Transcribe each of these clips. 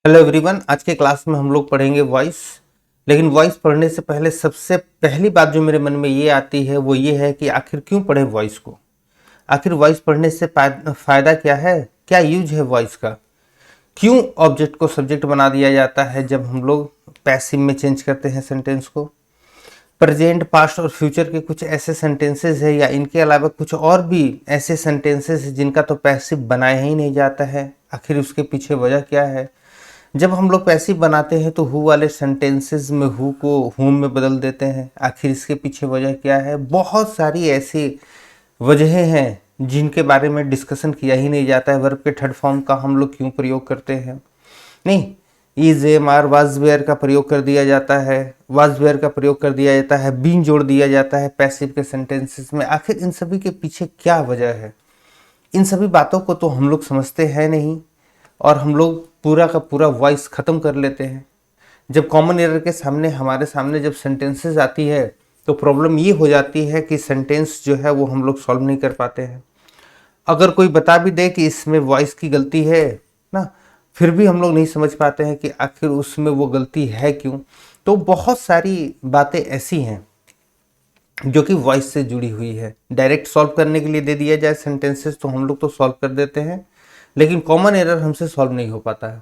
Hello everyone, आज के class में हम लोग पढ़ेंगे वॉइस। लेकिन वॉइस पढ़ने से पहले सबसे पहली बात जो मेरे मन में ये आती है वो ये है कि आखिर क्यों पढ़े वॉइस को। आखिर वॉइस पढ़ने से फायदा क्या है, क्या यूज है वॉइस का। क्यों ऑब्जेक्ट को सब्जेक्ट बना दिया जाता है जब हम लोग पैसिव में चेंज करते हैं सेंटेंस को। प्रेजेंट, पास्ट और फ्यूचर के कुछ ऐसे सेंटेंसेस है या इनके अलावा कुछ और भी ऐसे सेंटेंसेस है जिनका तो पैसिव बनाया ही नहीं जाता है। आखिर उसके पीछे वजह क्या है। जब हम लोग पैसिव बनाते हैं तो हु वाले सेंटेंसेस में हु को हुम में बदल देते हैं। आखिर इसके पीछे वजह क्या है। बहुत सारी ऐसी वजहें हैं जिनके बारे में डिस्कशन किया ही नहीं जाता है। वर्ब के थर्ड फॉर्म का हम लोग क्यों प्रयोग करते हैं, नहीं is am are was were का प्रयोग कर दिया जाता है, वाज वेयर का प्रयोग कर दिया जाता है, बीन जोड़ दिया जाता है पैसिव के सेंटेंसेस में। आखिर इन सभी के पीछे क्या वजह है। इन सभी बातों को तो हम लोग समझते हैं नहीं और हम लोग पूरा का पूरा वॉइस ख़त्म कर लेते हैं। जब कॉमन एरर के सामने हमारे सामने जब सेंटेंसेस आती है तो प्रॉब्लम ये हो जाती है कि सेंटेंस जो है वो हम लोग सॉल्व नहीं कर पाते हैं। अगर कोई बता भी दे कि इसमें वॉइस की गलती है ना, फिर भी हम लोग नहीं समझ पाते हैं कि आखिर उसमें वो गलती है क्यों। तो बहुत सारी बातें ऐसी हैं जो कि वॉइस से जुड़ी हुई है। डायरेक्ट सॉल्व करने के लिए दे दिया जाए सेंटेंसेस तो हम लोग तो सॉल्व कर देते हैं, लेकिन कॉमन एरर हमसे सॉल्व नहीं हो पाता है।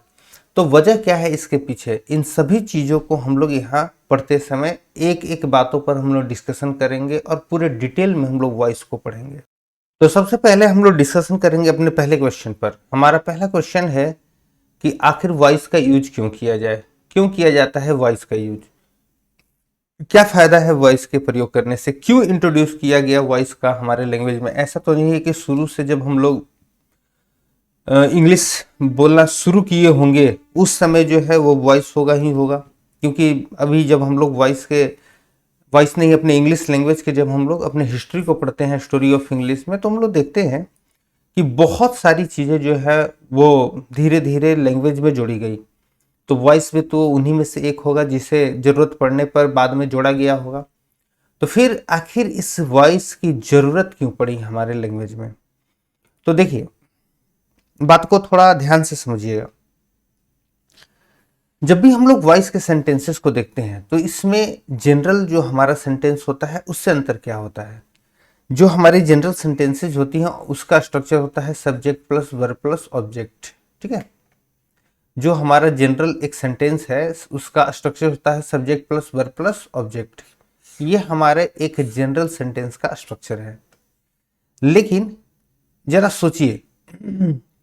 तो वजह क्या है इसके पीछे, इन सभी चीज़ों को हम लोग यहाँ पढ़ते समय एक एक बातों पर हम लोग डिस्कशन करेंगे और पूरे डिटेल में हम लोग वॉइस को पढ़ेंगे। तो सबसे पहले हम लोग डिस्कशन करेंगे अपने पहले क्वेश्चन पर। हमारा पहला क्वेश्चन है कि आखिर वॉइस का यूज क्यों किया जाए, क्यों किया जाता है वॉइस का यूज, क्या फायदा है वॉइस के प्रयोग करने से, क्यों इंट्रोड्यूस किया गया वॉइस का हमारे लैंग्वेज में। ऐसा तो नहीं है कि शुरू से जब हम लोग इंग्लिश बोलना शुरू किए होंगे उस समय जो है वो वॉइस होगा ही होगा। क्योंकि अभी जब हम लोग वॉइस नहीं अपने इंग्लिश लैंग्वेज के जब हम लोग अपने हिस्ट्री को पढ़ते हैं, स्टोरी ऑफ इंग्लिश में, तो हम लोग देखते हैं कि बहुत सारी चीज़ें जो है वो धीरे धीरे लैंग्वेज में जोड़ी गई। तो वॉइस भी तो उन्हीं में से एक होगा जिसे ज़रूरत पड़ने पर बाद में जोड़ा गया होगा। तो फिर आखिर इस वॉइस की ज़रूरत क्यों पड़ी हमारे लैंग्वेज में। तो देखिए, बात को थोड़ा ध्यान से समझिएगा। जब भी हम लोग वॉइस के सेंटेंसेस को देखते हैं तो इसमें जनरल जो हमारा सेंटेंस होता है उससे अंतर क्या होता है। जो हमारे जनरल सेंटेंसेस होती हैं उसका स्ट्रक्चर होता है subject plus verb plus object, ठीक है। जो हमारा जनरल एक सेंटेंस है उसका स्ट्रक्चर होता है subject plus verb plus object. ये हमारे एक जनरल सेंटेंस का स्ट्रक्चर है। लेकिन जरा सोचिए,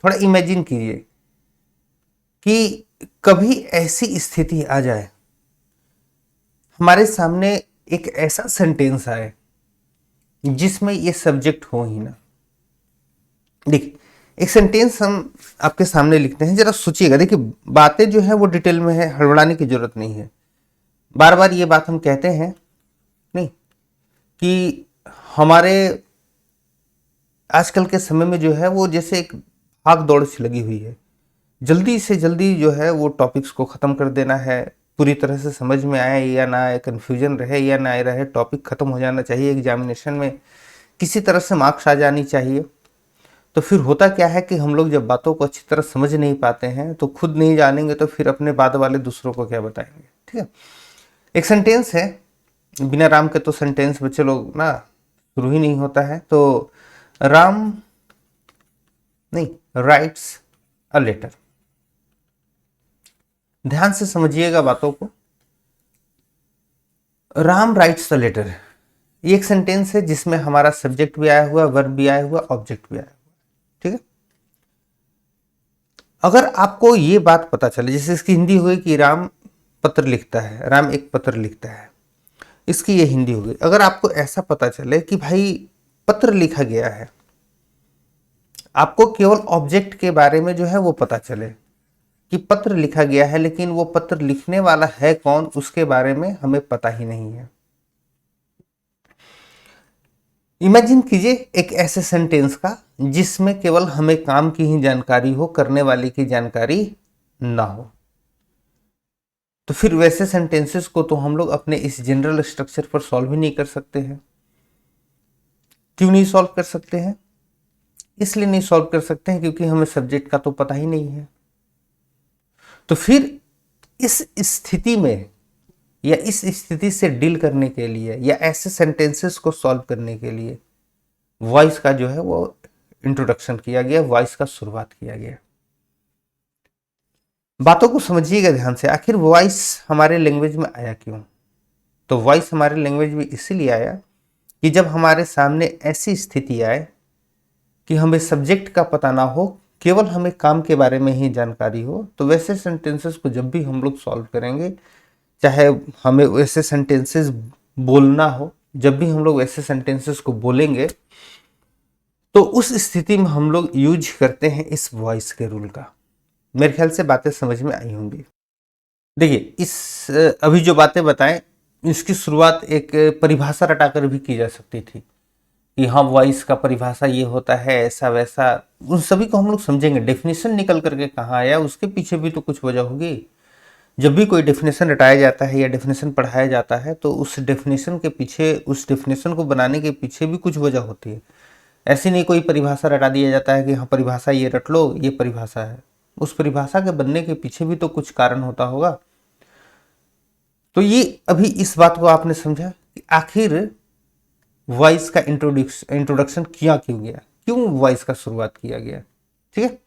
थोड़ा इमेजिन कीजिए कि कभी ऐसी स्थिति आ जाए हमारे सामने एक ऐसा सेंटेंस आए जिसमें ये सब्जेक्ट हो ही ना। देखिए, एक सेंटेंस हम आपके सामने लिखते हैं, जरा सोचिएगा। देखिए, बातें जो है वो डिटेल में है, हड़बड़ाने की जरूरत नहीं है। बार बार ये बात हम कहते हैं नहीं कि हमारे आजकल के समय में जो है वो जैसे एक भाग दौड़ सी लगी हुई है। जल्दी से जल्दी जो है वो टॉपिक्स को ख़त्म कर देना है। पूरी तरह से समझ में आए या ना आए, कन्फ्यूजन रहे या ना आए रहे, टॉपिक ख़त्म हो जाना चाहिए। एग्जामिनेशन में किसी तरह से मार्क्स आ जानी चाहिए। तो फिर होता क्या है कि हम लोग जब बातों को अच्छी तरह समझ नहीं पाते हैं तो खुद नहीं जानेंगे तो फिर अपने बाद वाले दूसरों को क्या बताएंगे, ठीक है। एक सेंटेंस है, बिना राम के तो सेंटेंस बच्चे लोग ना शुरू ही नहीं होता है। तो राम नहीं, राइट्स अ लेटर। ध्यान से समझिएगा बातों को। राम राइट्स अ लेटर ये एक सेंटेंस है जिसमें हमारा सब्जेक्ट भी आया हुआ, वर्ब भी आया हुआ, ऑब्जेक्ट भी आया हुआ, ठीक है। अगर आपको ये बात पता चले, जैसे इसकी हिंदी हुई कि राम पत्र लिखता है, राम एक पत्र लिखता है, इसकी ये हिंदी हो गई। अगर आपको ऐसा पता चले कि भाई पत्र लिखा गया है, आपको केवल ऑब्जेक्ट के बारे में जो है वो पता चले कि पत्र लिखा गया है, लेकिन वो पत्र लिखने वाला है कौन उसके बारे में हमें पता ही नहीं है। इमेजिन कीजिए एक ऐसे सेंटेंस का जिसमें केवल हमें काम की ही जानकारी हो, करने वाले की जानकारी ना हो। तो फिर वैसे सेंटेंसेस को तो हम लोग अपने इस जनरल स्ट्रक्चर पर सॉल्व ही नहीं कर सकते हैं। क्यों नहीं सॉल्व कर सकते हैं? इसलिए नहीं सॉल्व कर सकते हैं क्योंकि हमें सब्जेक्ट का तो पता ही नहीं है। तो फिर इस स्थिति में या इस स्थिति से डील करने के लिए या ऐसे सेंटेंसेस को सॉल्व करने के लिए वॉइस का जो है वो इंट्रोडक्शन किया गया, वॉइस का शुरुआत किया गया। बातों को समझिएगा ध्यान से, आखिर वॉइस हमारे लैंग्वेज में आया क्यों? तो वॉइस हमारे लैंग्वेज में इसीलिए आया कि जब हमारे सामने ऐसी स्थिति आए कि हमें सब्जेक्ट का पता ना हो, केवल हमें काम के बारे में ही जानकारी हो, तो वैसे सेंटेंसेस को जब भी हम लोग सॉल्व करेंगे, चाहे हमें वैसे सेंटेंसेस बोलना हो, जब भी हम लोग वैसे सेंटेंसेस को बोलेंगे तो उस स्थिति में हम लोग यूज करते हैं इस वॉइस के रूल का। मेरे ख्याल से बातें समझ में आई होंगी। देखिए, इस अभी जो बातें बताएं इसकी शुरुआत एक परिभाषा रटाकर भी की जा सकती थी कि हाँ वॉइस का परिभाषा ये होता है, ऐसा वैसा, उन सभी को हम लोग समझेंगे। डेफिनेशन निकल करके कहाँ आया, उसके पीछे भी तो कुछ वजह होगी। जब भी कोई डेफिनेशन रटाया जाता है या डेफिनेशन पढ़ाया जाता है तो उस डेफिनेशन के पीछे, उस डेफिनेशन को बनाने के पीछे भी कुछ वजह होती है। ऐसी नहीं कोई परिभाषा रटा दिया जाता है कि हाँ परिभाषा ये रट लो, ये परिभाषा है। उस परिभाषा के बनने के पीछे भी तो कुछ कारण होता होगा। तो ये अभी इस बात को आपने समझा कि आखिर वॉइस का इंट्रोडक्शन किया क्यों गया, क्यों वॉइस का शुरुआत किया गया। ठीक है,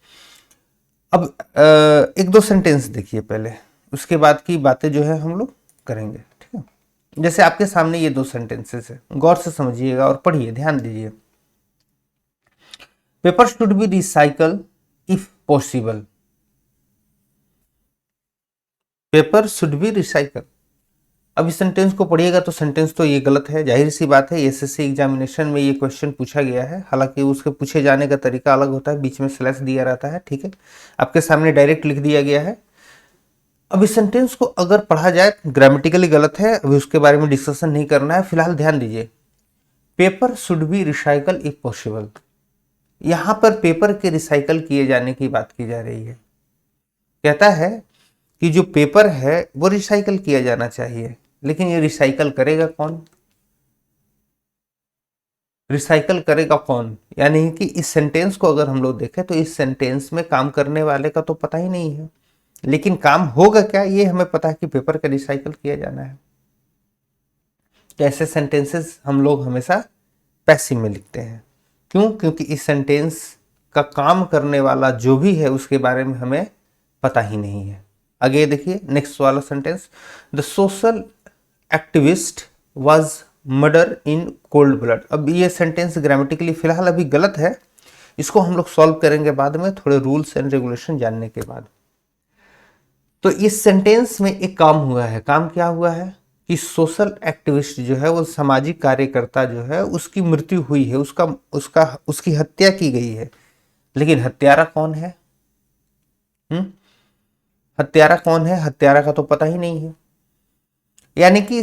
अब एक दो सेंटेंस देखिए पहले, उसके बाद की बातें जो है हम लोग करेंगे। ठीक है, जैसे आपके सामने ये दो सेंटेंसेस है, गौर से समझिएगा और पढ़िए, ध्यान दीजिए। Paper should be recycle if possible. Paper should be recycle. अब इस सेंटेंस को पढ़िएगा तो सेंटेंस तो ये गलत है, जाहिर सी बात है। एसएससी एग्जामिनेशन में ये क्वेश्चन पूछा गया है, हालांकि उसके पूछे जाने का तरीका अलग होता है, बीच में स्लैश दिया रहता है। ठीक है, आपके सामने डायरेक्ट लिख दिया गया है। अब इस सेंटेंस को अगर पढ़ा जाए, ग्रामेटिकली गलत है, अभी उसके बारे में डिस्कशन नहीं करना है, फिलहाल ध्यान दीजिए। Paper should be recycle if possible, यहां पर पेपर के रिसाइकल किए जाने की बात की जा रही है। कहता है कि जो पेपर है वो रिसाइकल किया जाना चाहिए, लेकिन ये रिसाइकल करेगा कौन? रिसाइकल करेगा कौन? यानी कि इस सेंटेंस को अगर हम लोग देखें तो इस सेंटेंस में काम करने वाले का तो पता ही नहीं है, लेकिन काम होगा क्या ये हमें पता है कि पेपर का रिसाइकल किया जाना है। तो ऐसे सेंटेंसेस हम लोग हमेशा पैसिव में लिखते हैं। क्यों? क्योंकि इस सेंटेंस का काम करने वाला जो भी है उसके बारे में हमें पता ही नहीं है। आगे देखिए नेक्स्ट वाला sentence, the social activist was murder in cold blood. अब ये सेंटेंस ग्रामेटिकली फिलहाल अभी गलत है, इसको हम लोग सॉल्व करेंगे बाद में, थोड़े रूल्स एंड रेगुलेशन जानने के बाद। तो इस सेंटेंस में एक काम हुआ है। काम क्या हुआ है कि सोशल एक्टिविस्ट जो है, वो सामाजिक कार्यकर्ता जो है, उसकी मृत्यु हुई है, उसकी हत्या की गई है, लेकिन हत्यारा कौन है? हत्यारा कौन है? हत्यारा का तो पता ही नहीं है। यानी कि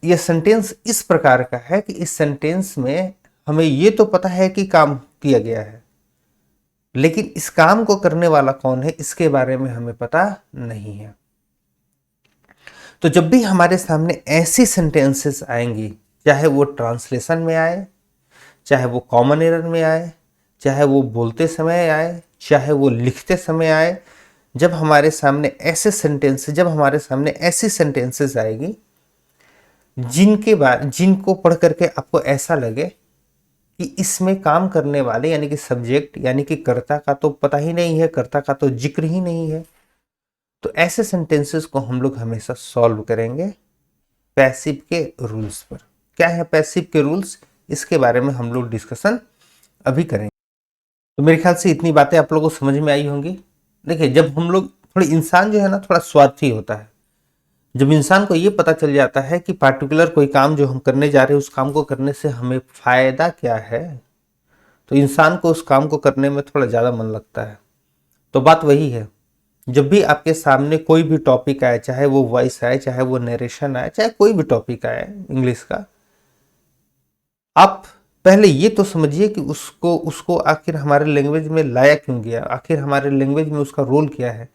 ये सेंटेंस इस प्रकार का है कि इस सेंटेंस में हमें ये तो पता है कि काम किया गया है, लेकिन इस काम को करने वाला कौन है इसके बारे में हमें पता नहीं है। तो जब भी हमारे सामने ऐसी सेंटेंसेस आएंगी, चाहे वो ट्रांसलेशन में आए, चाहे वो कॉमन एरर में आए, चाहे वो बोलते समय आए, चाहे वो लिखते समय आए, जब हमारे सामने ऐसे ऐसी सेंटेंसेस आएगी जिनको पढ़ करके आपको ऐसा लगे कि इसमें काम करने वाले यानी कि सब्जेक्ट यानी कि कर्ता का तो पता ही नहीं है, कर्ता का तो जिक्र ही नहीं है, तो ऐसे सेंटेंसेस को हम लोग हमेशा सॉल्व करेंगे पैसिव के रूल्स पर। क्या है पैसिव के रूल्स, इसके बारे में हम लोग डिस्कशन अभी करेंगे। तो मेरे ख्याल से इतनी बातें आप लोगों को समझ में आई होंगी। देखिए, जब हम लोग थोड़ा, इंसान जो है ना थोड़ा स्वार्थी होता है। जब इंसान को ये पता चल जाता है कि पार्टिकुलर कोई काम जो हम करने जा रहे हैं, उस काम को करने से हमें फायदा क्या है, तो इंसान को उस काम को करने में थोड़ा ज़्यादा मन लगता है। तो बात वही है, जब भी आपके सामने कोई भी टॉपिक आए, चाहे वो वॉइस आए, चाहे वो नरेशन आए, चाहे कोई भी टॉपिक आए इंग्लिश का, आप पहले ये तो समझिए कि उसको आखिर हमारे लैंग्वेज में लाया क्यों गया, आखिर हमारे लैंग्वेज में उसका रोल क्या है।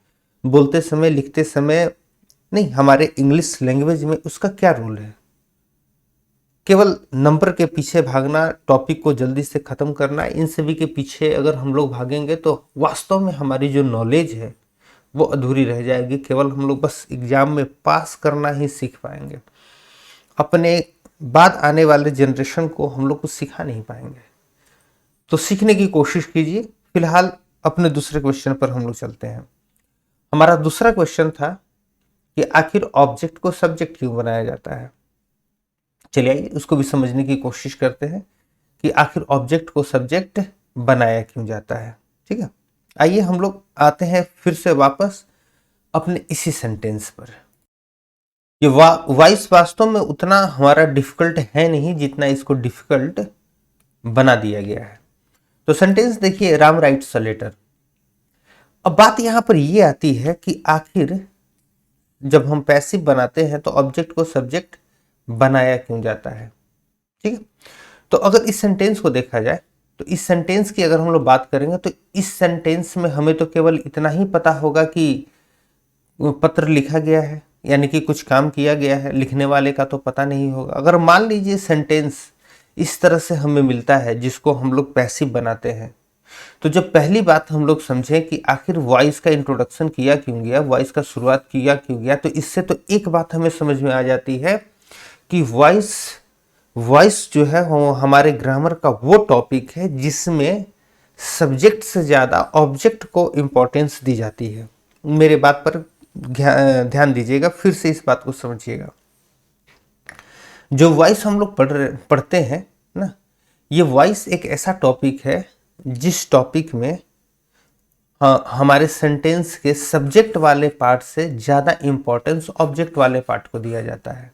बोलते समय, लिखते समय नहीं, हमारे इंग्लिश लैंग्वेज में उसका क्या रोल है। केवल नंबर के पीछे भागना, टॉपिक को जल्दी से खत्म करना, इन सभी के पीछे अगर हम लोग भागेंगे तो वास्तव में हमारी जो नॉलेज है वो अधूरी रह जाएगी। केवल हम लोग बस एग्जाम में पास करना ही सीख पाएंगे, अपने बाद आने वाले जनरेशन को हम लोग कुछ सिखा नहीं पाएंगे। तो सीखने की कोशिश कीजिए। फिलहाल अपने दूसरे क्वेश्चन पर हम लोग चलते हैं। हमारा दूसरा क्वेश्चन था कि आखिर ऑब्जेक्ट को सब्जेक्ट क्यों बनाया जाता है। चलिए आइए उसको भी समझने की कोशिश करते हैं कि आखिर ऑब्जेक्ट को सब्जेक्ट बनाया क्यों जाता है। ठीक है, आइए हम लोग आते हैं फिर से वापस अपने इसी सेंटेंस पर। ये वॉइस वास्तव में उतना हमारा डिफिकल्ट है नहीं जितना इसको डिफिकल्ट बना दिया गया है। तो सेंटेंस देखिए, राम राइट्स अ लेटर। अब बात यहां पर यह आती है कि आखिर जब हम पैसिव बनाते हैं तो ऑब्जेक्ट को सब्जेक्ट बनाया क्यों जाता है। ठीक है, तो अगर इस सेंटेंस को देखा जाए तो इस सेंटेंस की अगर हम लोग बात करेंगे तो इस सेंटेंस में हमें तो केवल इतना ही पता होगा कि पत्र लिखा गया है, यानी कि कुछ काम किया गया है, लिखने वाले का तो पता नहीं होगा। अगर मान लीजिए सेंटेंस इस तरह से हमें मिलता है जिसको हम लोग पैसिव बनाते हैं, तो जब पहली बात हम लोग समझें कि आखिर वॉइस का इंट्रोडक्शन किया क्यों गया, वॉइस का शुरुआत किया क्यों गया, तो इससे तो एक बात हमें समझ में आ जाती है कि वॉइस जो है वो हमारे ग्रामर का वो टॉपिक है जिसमें सब्जेक्ट से ज़्यादा ऑब्जेक्ट को इम्पोर्टेंस दी जाती है। मेरे बात पर ध्यान दीजिएगा, फिर से इस बात को समझिएगा। जो वॉइस हम लोग पढ़ते हैं ना, ये वॉइस एक ऐसा टॉपिक है जिस टॉपिक में हमारे सेंटेंस के सब्जेक्ट वाले पार्ट से ज़्यादा इंपॉर्टेंस ऑब्जेक्ट वाले पार्ट को दिया जाता है।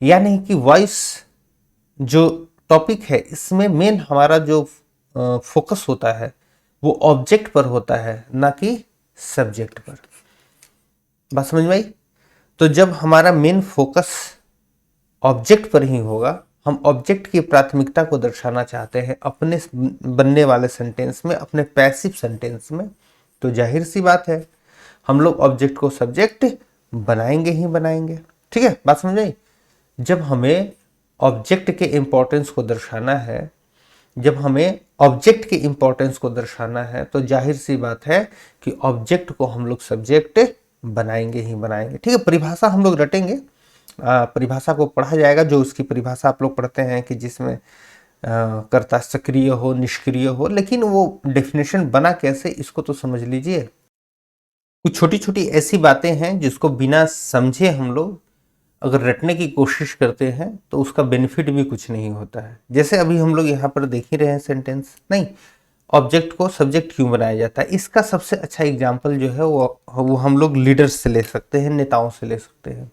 यानी कि वॉइस जो टॉपिक है इसमें मेन हमारा जो फोकस होता है वो ऑब्जेक्ट पर होता है, ना कि सब्जेक्ट पर। बात समझ में आई? तो जब हमारा मेन फोकस ऑब्जेक्ट पर ही होगा, हम ऑब्जेक्ट की प्राथमिकता को दर्शाना चाहते हैं अपने बनने वाले सेंटेंस में, अपने पैसिव सेंटेंस में, तो जाहिर सी बात है हम लोग ऑब्जेक्ट को सब्जेक्ट बनाएंगे ही बनाएंगे। ठीक है, बात समझ आई? जब हमें ऑब्जेक्ट के इंपॉर्टेंस को दर्शाना है, जब हमें ऑब्जेक्ट के इंपॉर्टेंस को दर्शाना है, तो जाहिर सी बात है कि ऑब्जेक्ट को हम लोग सब्जेक्ट बनाएंगे ही बनाएंगे। ठीक है, परिभाषा हम लोग रटेंगे, परिभाषा को पढ़ा जाएगा, जो उसकी परिभाषा आप लोग पढ़ते हैं कि जिसमें कर्ता सक्रिय हो, निष्क्रिय हो, लेकिन वो डेफिनेशन बना कैसे इसको तो समझ लीजिए। कुछ छोटी छोटी ऐसी बातें हैं जिसको बिना समझे हम लोग अगर रटने की कोशिश करते हैं तो उसका बेनिफिट भी कुछ नहीं होता है। जैसे अभी हम लोग यहाँ पर देख ही रहे हैं सेंटेंस, नहीं, ऑब्जेक्ट को सब्जेक्ट क्यों बनाया जाता है, इसका सबसे अच्छा एग्जाम्पल जो है वो हम लोग लीडर्स से ले सकते हैं, नेताओं से ले सकते हैं।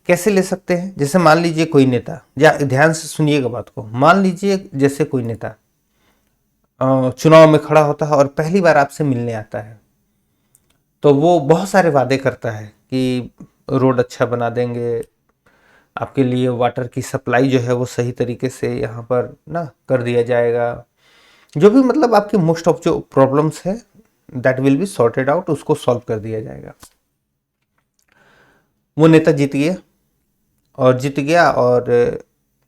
कैसे ले सकते हैं? जैसे मान लीजिए कोई नेता, या ध्यान से सुनिएगा बात को, मान लीजिए जैसे कोई नेता चुनाव में खड़ा होता है और पहली बार आपसे मिलने आता है, तो वो बहुत सारे वादे करता है कि रोड अच्छा बना देंगे, आपके लिए वाटर की सप्लाई जो है वो सही तरीके से यहाँ पर ना कर दिया जाएगा, जो भी मतलब आपके मोस्ट ऑफ जो प्रॉब्लम्स है that will be sorted out, उसको सॉल्व कर दिया जाएगा। वो नेता जीत गया और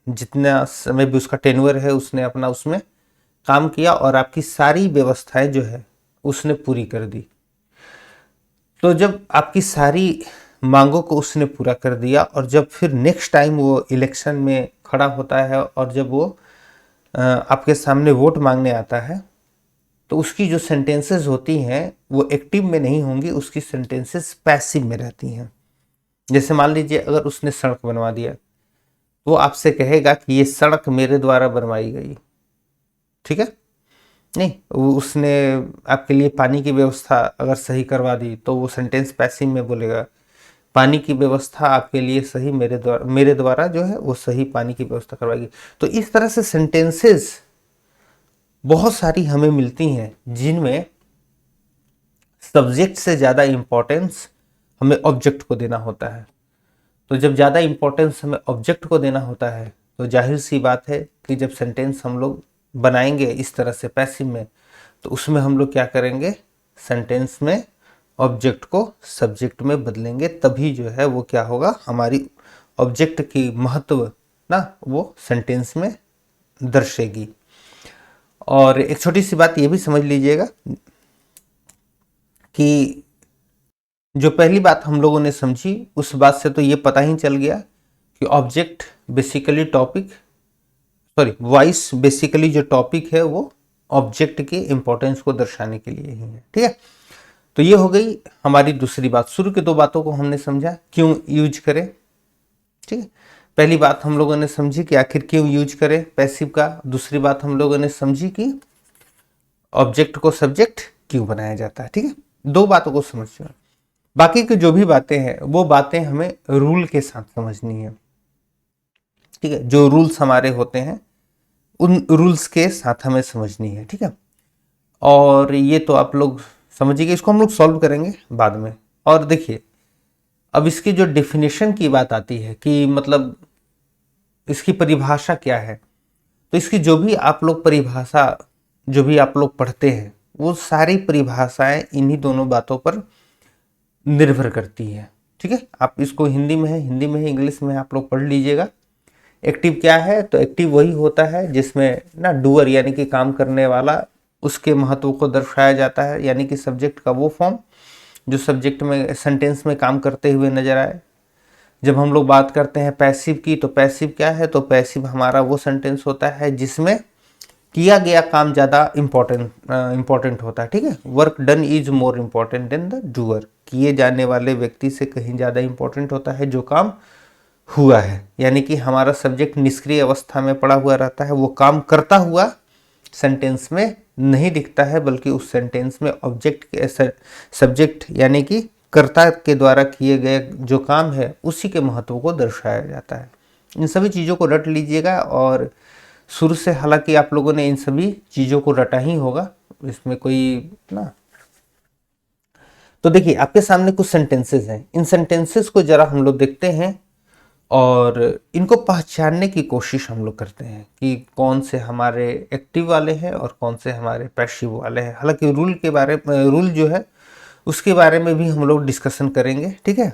जितना समय भी उसका टेन्योर है उसने अपना उसमें काम किया और आपकी सारी व्यवस्थाएं जो है उसने पूरी कर दी। तो जब आपकी सारी मांगों को उसने पूरा कर दिया और जब फिर नेक्स्ट टाइम वो इलेक्शन में खड़ा होता है और जब वो आपके सामने वोट मांगने आता है, तो उसकी जो सेंटेंसेस होती हैं वो एक्टिव में नहीं होंगी, उसकी सेंटेंसेस पैसिव में रहती हैं। जैसे मान लीजिए अगर उसने सड़क बनवा दिया, वो आपसे कहेगा कि ये सड़क मेरे द्वारा बनवाई गई। ठीक है, नहीं, उसने आपके लिए पानी की व्यवस्था अगर सही करवा दी तो वो सेंटेंस पैसिव में बोलेगा, पानी की व्यवस्था आपके लिए सही मेरे द्वारा जो है वो सही पानी की व्यवस्था करवाएगी। तो इस तरह से सेंटेंसेस बहुत सारी हमें मिलती हैं जिनमें सब्जेक्ट से ज़्यादा इंपॉर्टेंस हमें ऑब्जेक्ट को देना होता है। तो जब ज़्यादा इंपॉर्टेंस हमें ऑब्जेक्ट को देना होता है तो जाहिर सी बात है कि जब सेंटेंस हम लोग बनाएंगे इस तरह से पैसिव में, तो उसमें हम लोग क्या करेंगे, सेंटेंस में ऑब्जेक्ट को सब्जेक्ट में बदलेंगे, तभी जो है वो क्या होगा, हमारी ऑब्जेक्ट की महत्व ना वो सेंटेंस में दर्शेगी। और एक छोटी सी बात ये भी समझ लीजिएगा कि जो पहली बात हम लोगों ने समझी उस बात से तो ये पता ही चल गया कि object basically topic, sorry voice basically जो टॉपिक है वो ऑब्जेक्ट के इंपॉर्टेंस को दर्शाने के लिए ही है। ठीक है, तो ये हो गई हमारी दूसरी बात। शुरू की दो बातों को हमने समझा क्यों यूज करें। ठीक है, पहली बात हम लोगों ने समझी कि आखिर क्यों यूज करें पैसिव का। दूसरी बात हम लोगों ने समझी कि ऑब्जेक्ट को सब्जेक्ट क्यों बनाया जाता है। ठीक है, दो बातों को समझना। बाकी की जो भी बातें हैं वो बातें हमें रूल के साथ समझनी है। ठीक है, जो रूल्स हमारे होते हैं उन रूल्स के साथ हमें समझनी है। ठीक है, और ये तो आप लोग समझिए, इसको हम लोग सॉल्व करेंगे बाद में। और देखिए, अब इसकी जो डेफिनेशन की बात आती है कि मतलब इसकी परिभाषा क्या है, तो इसकी जो भी आप लोग परिभाषा जो भी आप लोग पढ़ते हैं वो सारी परिभाषाएं इन्हीं दोनों बातों पर निर्भर करती है। ठीक है, आप इसको हिंदी में है, इंग्लिश में आप लोग पढ़ लीजिएगा। एक्टिव क्या है, तो एक्टिव वही होता है जिसमें ना डूअर यानी कि काम करने वाला, उसके महत्व को दर्शाया जाता है, यानी कि सब्जेक्ट का वो फॉर्म जो सब्जेक्ट में सेंटेंस में काम करते हुए नजर आए। जब हम लोग बात करते हैं पैसिव की, तो पैसिव क्या है, तो पैसिव हमारा वो सेंटेंस होता है जिसमें किया गया काम ज़्यादा इम्पोर्टेंट होता है। ठीक है, work done is more important then the doer, किए जाने वाले व्यक्ति से कहीं ज़्यादा इम्पोर्टेंट होता है जो काम हुआ है। यानी कि हमारा सब्जेक्ट निष्क्रिय अवस्था में पड़ा हुआ रहता है, वो काम करता हुआ सेंटेंस में नहीं दिखता है, बल्कि उस सेंटेंस में ऑब्जेक्ट के सब्जेक्ट यानी कि कर्ता के द्वारा किए गए जो काम है उसी के महत्व को दर्शाया जाता है। इन सभी चीज़ों को रट लीजिएगा, और शुरू से हालांकि आप लोगों ने इन सभी चीज़ों को रटा ही होगा, इसमें कोई ना। तो देखिए, आपके सामने कुछ सेंटेंसेस हैं, इन सेंटेंसेस को जरा हम लोग देखते हैं और इनको पहचानने की कोशिश हम लोग करते हैं कि कौन से हमारे एक्टिव वाले हैं और कौन से हमारे पैसिव वाले हैं। हालांकि रूल जो है उसके बारे में भी हम लोग डिस्कशन करेंगे। ठीक है,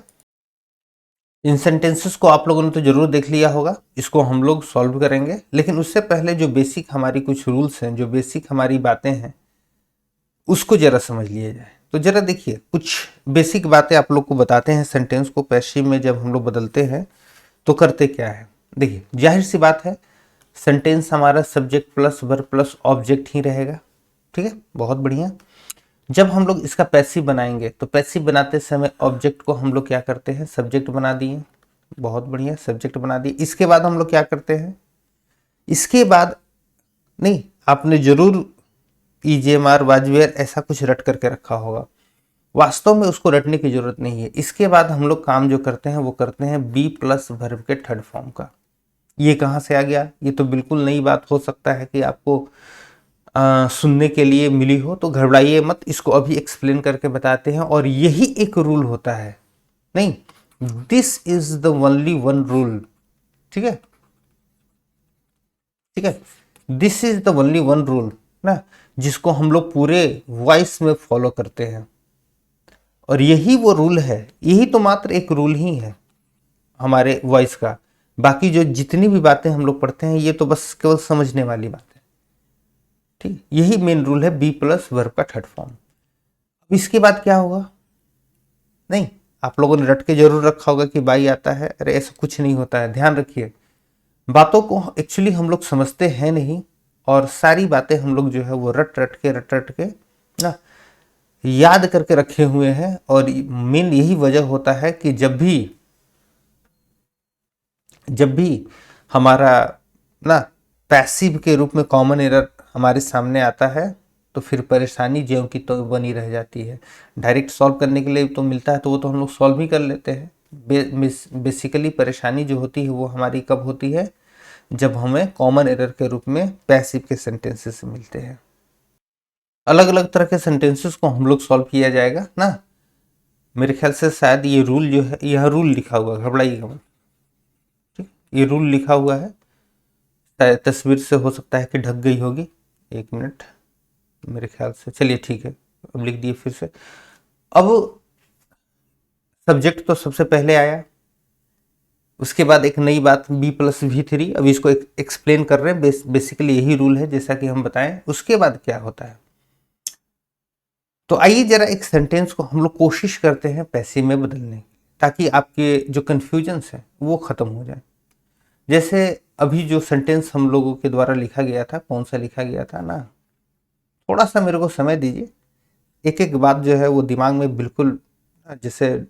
इन सेंटेंसेस को आप लोगों ने तो जरूर देख लिया होगा, इसको हम लोग सॉल्व करेंगे, लेकिन उससे पहले जो बेसिक हमारी कुछ रूल्स हैं, जो बेसिक हमारी बातें हैं, उसको जरा समझ लिया जाए। तो जरा देखिए, कुछ बेसिक बातें आप लोग को बताते हैं। सेंटेंस को पैसिव में जब हम लोग बदलते हैं तो करते क्या है। देखिए, जाहिर सी बात है, सेंटेंस हमारा subject plus verb plus object ही रहेगा। ठीक है, बहुत बढ़िया। जब हम लोग इसका पैसिव बनाएंगे तो पैसिव बनाते समय ऑब्जेक्ट को हम लोग क्या करते हैं, सब्जेक्ट बना दिए। बहुत बढ़िया, सब्जेक्ट बना दिए। इसके बाद हम लोग क्या करते हैं, इसके बाद नहीं, आपने जरूर ईजेएमआर वाजवेयर ऐसा कुछ रट करके रखा होगा, वास्तव में उसको रटने की जरूरत नहीं है। इसके बाद हम लोग काम जो करते हैं वो करते हैं बी प्लस वर्ब के थर्ड फॉर्म का। ये कहाँ से आ गया, ये तो बिल्कुल नई बात हो सकता है कि आपको सुनने के लिए मिली हो, तो घबराइए मत, इसको अभी एक्सप्लेन करके बताते हैं। और यही एक रूल होता है, नहीं, this is the only one rule. ठीक है, ठीक है, this is the only one rule ना, जिसको हम लोग पूरे वॉइस में फॉलो करते हैं। और यही वो रूल है, यही तो मात्र एक रूल ही है हमारे वॉइस का। बाकी जो जितनी भी बातें हम लोग पढ़ते हैं ये तो बस केवल समझने वाली बात है। ठीक, यही मेन रूल है, बी प्लस वर्ब का थर्ड फॉर्म। अब इसके बाद क्या होगा, नहीं, आप लोगों ने रट के जरूर रखा होगा कि बाई आता है, अरे ऐसा कुछ नहीं होता है। ध्यान रखिए, बातों को एक्चुअली हम लोग समझते हैं नहीं, और सारी बातें हम लोग जो है वो रट रट के ना याद करके रखे हुए हैं। और मेन यही वजह होता है कि जब भी हमारा ना पैसिव के रूप में कॉमन एरर हमारे सामने आता है तो फिर परेशानी ज्यों की तो बनी रह जाती है। डायरेक्ट सॉल्व करने के लिए तो मिलता है तो वो तो हम लोग सॉल्व ही कर लेते हैं। बेसिकली परेशानी जो होती है वो हमारी कब होती है, जब हमें कॉमन एरर के रूप में पैसिव के सेंटेंसेस मिलते हैं। अलग अलग तरह के सेंटेंसेस को हम लोग सॉल्व किया जाएगा ना। मेरे ख्याल से शायद ये रूल जो है, यह रूल लिखा हुआ, घबराइएगा मत, ठीक, ये रूल लिखा हुआ है, शायद तस्वीर से हो सकता है कि ढक गई होगी। एक मिनट, मेरे ख्याल से, चलिए ठीक है, अब लिख दिए फिर से। अब सब्जेक्ट तो सबसे पहले आया, उसके बाद एक नई बात बी प्लस V3, अब इसको एक्सप्लेन कर रहे हैं। बेसिकली यही रूल है जैसा कि हम बताएं। उसके बाद क्या होता है, तो आइए जरा एक सेंटेंस को हम लोग कोशिश करते हैं पैसिव में बदलने की, ताकि आपके जो कन्फ्यूजन्स है वो खत्म हो जाए। जैसे अभी जो सेंटेंस हम लोगों के द्वारा लिखा गया था, कौन सा लिखा गया था ना, थोड़ा सा मेरे को समय दीजिए। एक एक बात जो है वो दिमाग में बिल्कुल जैसे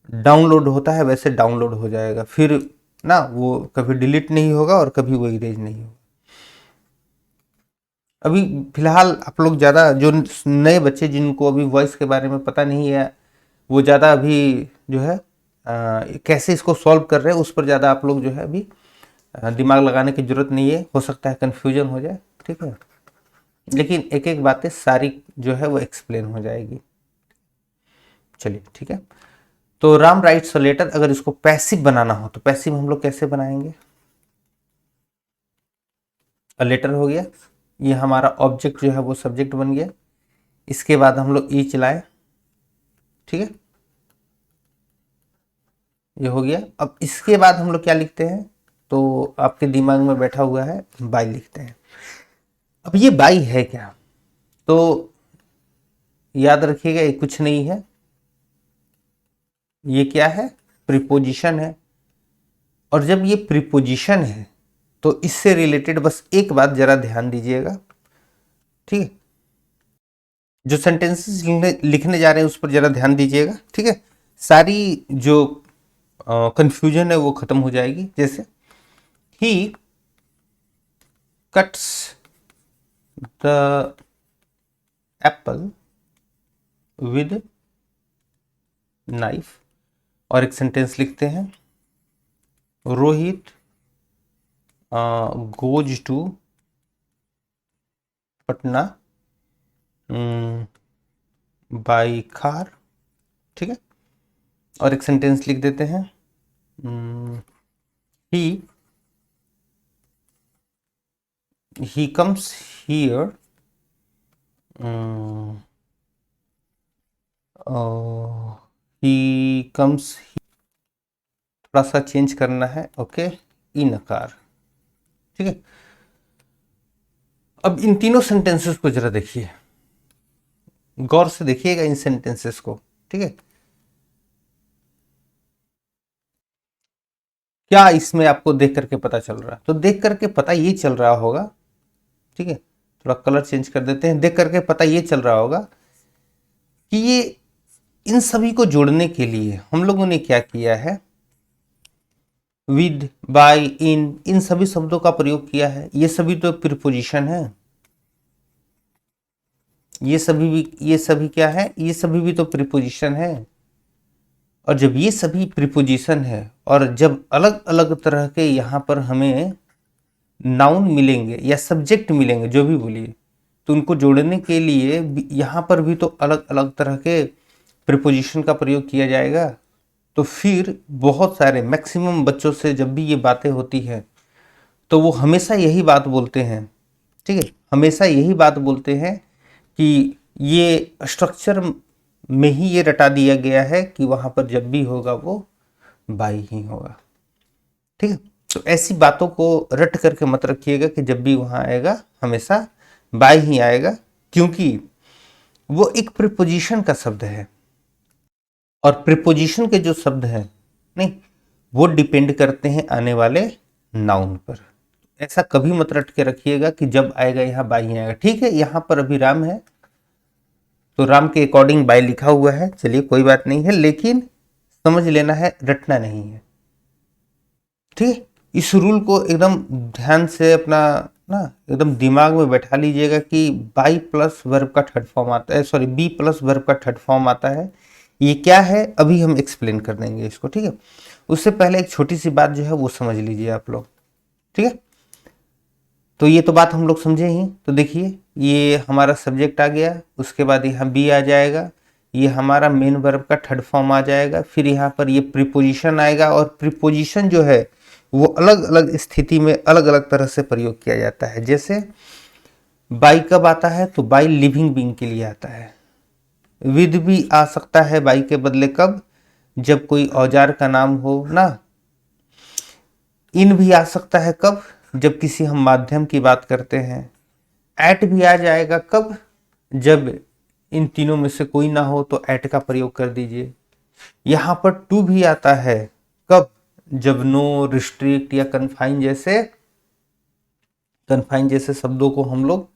डाउनलोड होता है वैसे डाउनलोड हो जाएगा, फिर ना वो कभी डिलीट नहीं होगा और कभी वो इरेज नहीं होगा। अभी फिलहाल आप लोग ज़्यादा जो नए बच्चे जिनको अभी वॉइस के बारे में पता नहीं है, वो ज़्यादा अभी जो है कैसे इसको सॉल्व कर रहे हैं उस पर ज़्यादा आप लोग जो है अभी दिमाग लगाने की जरूरत नहीं है। हो सकता है कन्फ्यूजन हो जाए, ठीक है, लेकिन एक एक बातें सारी जो है वो एक्सप्लेन हो जाएगी। चलिए ठीक है। तो राम राइट्स अ लेटर, अगर इसको पैसिव बनाना हो तो पैसिव हम लोग कैसे बनाएंगे? अ लेटर हो गया, ये हमारा ऑब्जेक्ट जो है वो सब्जेक्ट बन गया। इसके बाद हम लोग ई चलाए, ठीक है, ये हो गया। अब इसके बाद हम लोग क्या लिखते हैं, तो आपके दिमाग में बैठा हुआ है बाई लिखते हैं। अब ये बाई है क्या, तो याद रखिएगा ये कुछ नहीं है, ये क्या है, प्रीपोजिशन है। और जब ये प्रीपोजिशन है तो इससे रिलेटेड बस एक बात जरा ध्यान दीजिएगा, ठीक है, जो सेंटेंसेस लिखने जा रहे हैं उस पर जरा ध्यान दीजिएगा, ठीक है। सारी जो कंफ्यूजन है वो खत्म हो जाएगी। जैसे ही cuts the apple with knife, और एक सेंटेंस लिखते हैं, Rohit goes to Patna by car, ठीक है। और एक सेंटेंस लिख देते हैं, he comes here he comes, थोड़ा सा चेंज करना है, ओके, इन कार, ठीक है। अब इन तीनों सेंटेंसेस को जरा देखिए, गौर से देखिएगा इन सेंटेंसेस को, ठीक है। क्या इसमें आपको देख करके पता चल रहा है? तो देख करके पता ये चल रहा होगा, ठीक है, थोड़ा कलर चेंज कर देते हैं। देख करके पता ये चल रहा होगा कि ये इन सभी को जोड़ने के लिए हम लोगों ने क्या किया है, विद, बाय, इन सभी शब्दों का प्रयोग किया है। ये सभी तो प्रीपोजिशन है, ये सभी क्या है, ये सभी भी तो प्रीपोजिशन है। और जब ये सभी प्रीपोजिशन है और जब अलग अलग तरह के यहाँ पर हमें नाउन मिलेंगे या सब्जेक्ट मिलेंगे, जो भी बोलिए, तो उनको जोड़ने के लिए यहाँ पर भी तो अलग अलग तरह के प्रीपोजिशन का प्रयोग किया जाएगा। तो फिर बहुत सारे मैक्सिमम बच्चों से जब भी ये बातें होती है तो वो हमेशा यही बात बोलते हैं, ठीक है, हमेशा यही बात बोलते हैं कि ये स्ट्रक्चर में ही ये रटा दिया गया है कि वहाँ पर जब भी होगा वो बाई ही होगा, ठीक है। तो ऐसी बातों को रट करके मत रखिएगा कि जब भी वहाँ आएगा हमेशा बाई ही आएगा, क्योंकि वो एक प्रीपोजिशन का शब्द है और प्रीपोजिशन के जो शब्द हैं नहीं, वो डिपेंड करते हैं आने वाले नाउन पर। ऐसा कभी मत रट के रखिएगा कि जब आएगा यहाँ बाई ही आएगा, ठीक है। यहाँ पर अभी राम है तो राम के अकॉर्डिंग बाई लिखा हुआ है, चलिए कोई बात नहीं है, लेकिन समझ लेना है, रटना नहीं है, ठीक है। इस रूल को एकदम ध्यान से अपना ना एकदम दिमाग में बैठा लीजिएगा कि बाई प्लस वर्ब का थर्ड फॉर्म आता है, सॉरी बी प्लस वर्ब का थर्ड फॉर्म आता है। ये क्या है अभी हम एक्सप्लेन कर देंगे इसको, ठीक है। उससे पहले एक छोटी सी बात जो है वो समझ लीजिए आप लोग, ठीक है। तो ये तो बात हम लोग समझे ही। तो देखिए ये हमारा सब्जेक्ट आ गया, उसके बाद यहाँ बी आ जाएगा, ये हमारा मेन वर्ब का थर्ड फॉर्म आ जाएगा, फिर यहाँ पर ये प्रीपोजिशन आएगा। और प्रीपोजिशन जो है वो अलग अलग स्थिति में अलग अलग तरह से प्रयोग किया जाता है। जैसे बाई कब आता है, तो बाई लिविंग बीइंग के लिए आता है। विद भी आ सकता है बाई के बदले कब, जब कोई औजार का नाम हो ना। इन भी आ सकता है कब, जब किसी हम माध्यम की बात करते हैं। एट भी आ जाएगा कब, जब इन तीनों में से कोई ना हो तो एट का प्रयोग कर दीजिए। यहाँ पर टू भी आता है, कब? जब नो, रिस्ट्रिक्ट या कन्फाइन जैसे शब्दों को हम लोग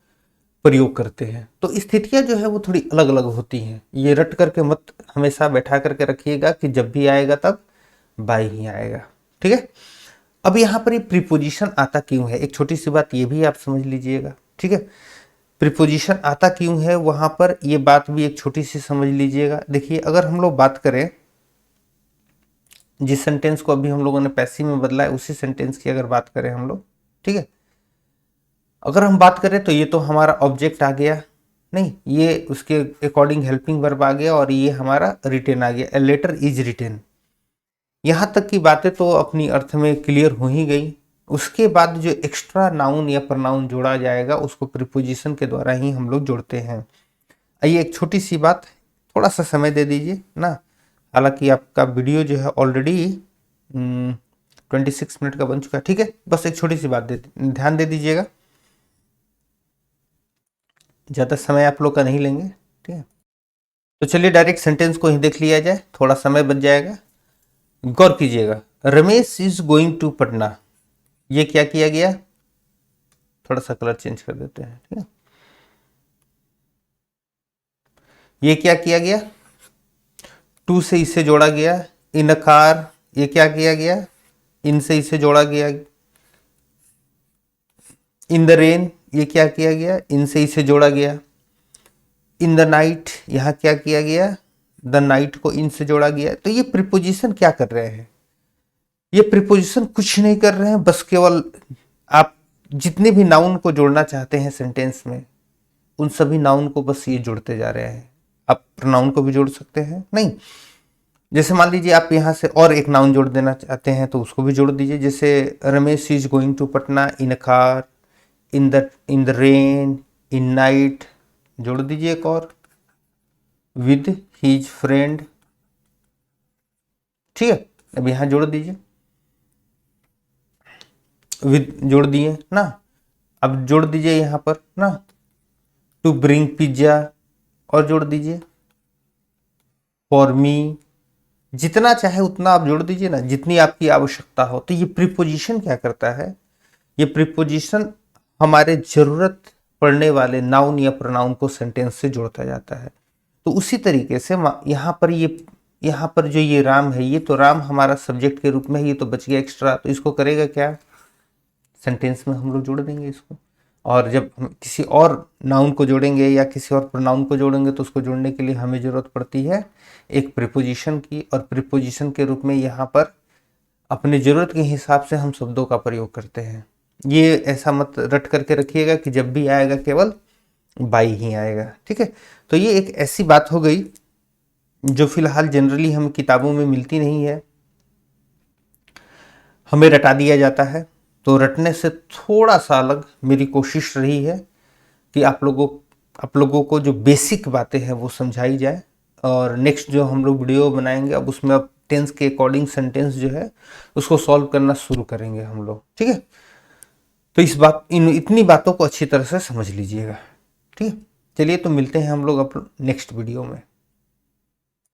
प्रयोग करते हैं। तो स्थितियां जो है वो थोड़ी अलग अलग होती हैं। ये रट करके मत हमेशा बैठा करके रखिएगा कि जब भी आएगा तब बाय ही आएगा। ठीक है। अब यहाँ पर ये प्रीपोजिशन आता क्यों है, एक छोटी सी बात ये भी आप समझ लीजिएगा। ठीक है, प्रीपोजिशन आता क्यों है वहां पर, ये बात भी एक छोटी सी समझ लीजिएगा। देखिए, अगर हम लोग बात करें जिस सेंटेंस को अभी हम लोगों ने पैसिव में बदला है, उसी सेंटेंस की अगर बात करें हम लोग, ठीक है, अगर हम बात करें तो ये तो हमारा ऑब्जेक्ट आ गया, नहीं, ये उसके अकॉर्डिंग हेल्पिंग वर्ब आ गया, और ये हमारा रिटेन आ गया, ए लेटर इज रिटेन। यहाँ तक की बातें तो अपनी अर्थ में क्लियर हो ही गई। उसके बाद जो एक्स्ट्रा नाउन या प्रनाउन जोड़ा जाएगा उसको प्रीपोजिशन के द्वारा ही हम लोग जोड़ते हैं। आइए एक छोटी सी बात, थोड़ा सा समय दे दीजिए ना, हालांकि आपका वीडियो जो है ऑलरेडी 26 मिनट का बन चुका है। ठीक है, बस एक छोटी सी बात ध्यान दे दीजिएगा, ज़्यादा समय आप लोग का नहीं लेंगे। ठीक है, तो चलिए डायरेक्ट सेंटेंस को ही देख लिया जाए, थोड़ा समय बच जाएगा। गौर कीजिएगा, Ramesh is going to Patna, ये क्या किया गया, थोड़ा सा कलर चेंज कर देते हैं। ठीक है, ये क्या किया गया, टू से इसे जोड़ा गया। इन अ कार, ये क्या किया गया, इन से इसे जोड़ा गया। इन द रेन, ये क्या किया गया, इन से इसे जोड़ा गया। इन द नाइट, यहाँ क्या किया गया, द नाइट को इन से जोड़ा गया। तो ये प्रीपोजिशन क्या कर रहे हैं, ये प्रीपोजिशन कुछ नहीं कर रहे हैं, बस केवल आप जितने भी नाउन को जोड़ना चाहते हैं सेंटेंस में, उन सभी नाउन को बस ये जोड़ते जा रहे हैं। आप प्रोनाउन को भी जोड़ सकते हैं, नहीं, जैसे मान लीजिए आप यहाँ से और एक नाउन जोड़ देना चाहते हैं तो उसको भी जोड़ दीजिए। जैसे Ramesh is going to Patna in a car, in the rain, in night, जोड़ दीजिए एक और, विद हिज फ्रेंड। ठीक है, अब यहाँ जोड़ दीजिए, विद जोड़ दिए ना, अब जोड़ दीजिए यहाँ पर ना, टू ब्रिंग पिज्जा, और जोड़ दीजिए फॉर मी, जितना चाहे उतना आप जोड़ दीजिए ना, जितनी आपकी आवश्यकता हो। तो ये प्रीपोजिशन क्या करता है, ये प्रीपोजिशन हमारे जरूरत पड़ने वाले नाउन या प्रोनाउन को सेंटेंस से जोड़ता जाता है। तो उसी तरीके से यहाँ पर जो ये राम है, ये तो राम हमारा सब्जेक्ट के रूप में है, ये तो बच गया एक्स्ट्रा, तो इसको करेगा क्या, सेंटेंस में हम लोग जोड़ देंगे इसको। और जब हम किसी और नाउन को जोड़ेंगे या किसी और प्रोनाउन को जोड़ेंगे तो उसको जोड़ने के लिए हमें ज़रूरत पड़ती है एक प्रीपोजिशन की, और प्रीपोजिशन के रूप में यहाँ पर अपनी ज़रूरत के हिसाब से हम शब्दों का प्रयोग करते हैं। ये ऐसा मत रट करके रखिएगा कि जब भी आएगा केवल बाई ही आएगा। ठीक है, तो ये एक ऐसी बात हो गई जो फिलहाल जनरली हम किताबों में मिलती नहीं है, हमें रटा दिया जाता है। तो रटने से थोड़ा सा अलग मेरी कोशिश रही है कि आप लोगों को जो बेसिक बातें हैं वो समझाई जाए। और नेक्स्ट जो हम लोग वीडियो बनाएंगे अब उसमें अब टेंस के अकॉर्डिंग सेंटेंस जो है उसको सॉल्व करना शुरू करेंगे हम लोग। ठीक है, तो इतनी बातों को अच्छी तरह से समझ लीजिएगा। ठीक है, चलिए तो मिलते हैं हम लोग नेक्स्ट वीडियो में।